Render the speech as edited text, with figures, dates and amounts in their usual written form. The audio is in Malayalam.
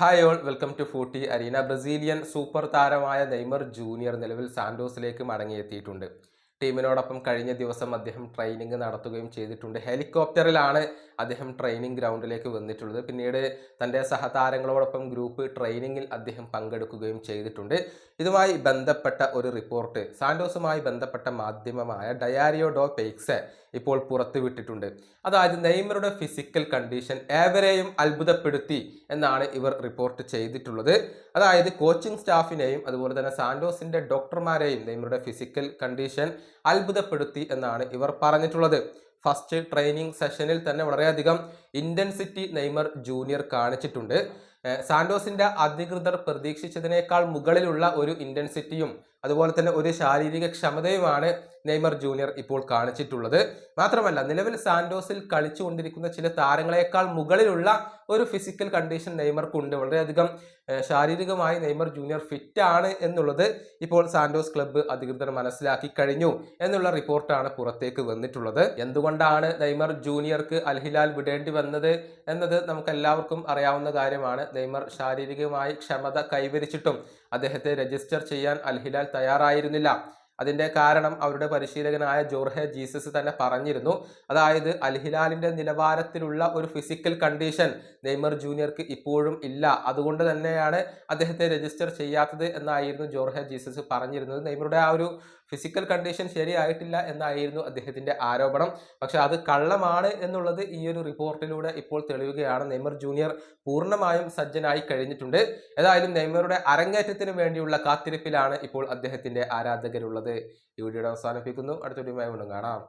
Hi all welcome to footy arena. Brazilian super താരമായ നെയ്മർ ജൂനിയർ നിലവിൽ സാന്റോസിലേക്ക് മടങ്ങിയെത്തിയിട്ടുണ്ട്. ടീമിനോടൊപ്പം കഴിഞ്ഞ ദിവസം അദ്ദേഹം ട്രെയിനിങ് നടത്തുകയും ചെയ്തിട്ടുണ്ട്. ഹെലികോപ്റ്ററിലാണ് അദ്ദേഹം ട്രെയിനിങ് ഗ്രൗണ്ടിലേക്ക് വന്നിട്ടുള്ളത്. പിന്നീട് തൻ്റെ സഹതാരങ്ങളോടൊപ്പം ഗ്രൂപ്പ് ട്രെയിനിങ്ങിൽ അദ്ദേഹം പങ്കെടുക്കുകയും ചെയ്തിട്ടുണ്ട്. ഇതുമായി ബന്ധപ്പെട്ട ഒരു റിപ്പോർട്ട് സാന്റോസുമായി ബന്ധപ്പെട്ട മാധ്യമമായ ഡയാരിയോ ഡോ പെയ്ക്സ് ഇപ്പോൾ പുറത്തുവിട്ടിട്ടുണ്ട്. അതായത് നെയ്മറുടെ ഫിസിക്കൽ കണ്ടീഷൻ ഏവരെയും അത്ഭുതപ്പെടുത്തി എന്നാണ് ഇവർ റിപ്പോർട്ട് ചെയ്തിട്ടുള്ളത്. അതായത് കോച്ചിങ് സ്റ്റാഫിനെയും അതുപോലെ തന്നെ സാന്റോസിന്റെ ഡോക്ടർമാരെയും നെയ്മറുടെ ഫിസിക്കൽ കണ്ടീഷൻ അത്ഭുതപ്പെടുത്തി എന്നാണ് ഇവർ പറഞ്ഞിട്ടുള്ളത്. ഫസ്റ്റ് ട്രെയിനിങ് സെഷനിൽ തന്നെ വളരെയധികം ഇന്റൻസിറ്റി നെയ്മർ ജൂനിയർ കാണിച്ചിട്ടുണ്ട്. സാന്റോസിന്റെ അധികൃതർ പ്രതീക്ഷിച്ചതിനേക്കാൾ മുകളിലുള്ള ഒരു ഇന്റൻസിറ്റിയും അതുപോലെ തന്നെ ഒരു ശാരീരിക ക്ഷമതയുമാണ് നെയ്മർ ജൂനിയർ ഇപ്പോൾ കാണിച്ചിട്ടുള്ളത്. മാത്രമല്ല, നിലവിൽ സാന്റോസിൽ കളിച്ചുകൊണ്ടിരിക്കുന്ന ചില താരങ്ങളെക്കാൾ മുകളിലുള്ള ഒരു ഫിസിക്കൽ കണ്ടീഷൻ നെയ്മർക്കുണ്ട്. വളരെയധികം ശാരീരികമായി നെയ്മർ ജൂനിയർ ഫിറ്റ് ആണ് എന്നുള്ളത് ഇപ്പോൾ സാന്റോസ് ക്ലബ്ബ് അധികൃതർ മനസ്സിലാക്കി കഴിഞ്ഞു എന്നുള്ള റിപ്പോർട്ടാണ് പുറത്തേക്ക് വന്നിട്ടുള്ളത്. എന്തുകൊണ്ടാണ് നെയ്മർ ജൂനിയർക്ക് അൽ ഹിലാൽ വിടേണ്ടി വന്നത് എന്നത് നമുക്ക് എല്ലാവർക്കും അറിയാവുന്ന കാര്യമാണ്. നെയ്മർ ശാരീരികമായി ക്ഷമത കൈവരിച്ചിട്ടും അദ്ദേഹത്തെ രജിസ്റ്റർ ചെയ്യാൻ അൽ ഹിലാൽ തയ്യാറായിരുന്നില്ല. അതിന്റെ കാരണം അവരുടെ പരിശീലകനായ ജോർഹെ ജീസസ് തന്നെ പറഞ്ഞിരുന്നു. അതായത് അൽ ഹിലാലിന്റെ നിലവാരത്തിലുള്ള ഒരു ഫിസിക്കൽ കണ്ടീഷൻ നെയ്മർ ജൂനിയർക്ക് ഇപ്പോഴും ഇല്ല, അതുകൊണ്ട് തന്നെയാണ് അദ്ദേഹത്തെ രജിസ്റ്റർ ചെയ്യാത്തത് എന്നായിരുന്നു ജോർഹെ ജീസസ് പറഞ്ഞിരുന്നത്. നെയ്മറുടെ ആ ഒരു ഫിസിക്കൽ കണ്ടീഷൻ ശരിയായിട്ടില്ല എന്നായിരുന്നു അദ്ദേഹത്തിന്റെ ആരോപണം. പക്ഷെ അത് കള്ളമാണ് എന്നുള്ളത് ഈ ഒരു റിപ്പോർട്ടിലൂടെ ഇപ്പോൾ തെളിയുകയാണ്. നെയ്മർ ജൂനിയർ പൂർണ്ണമായും സജ്ജനായി കഴിഞ്ഞിട്ടുണ്ട്. ഏതായാലും നെയ്മറുടെ അരങ്ങേറ്റത്തിന് വേണ്ടിയുള്ള കാത്തിരിപ്പിലാണ് ഇപ്പോൾ അദ്ദേഹത്തിന്റെ ആരാധകരുള്ളത്. ഈ വീഡിയോ അവസാനിപ്പിക്കുന്നു. അടുത്ത വീഡിയോയുമായി വീണ്ടും കാണാം.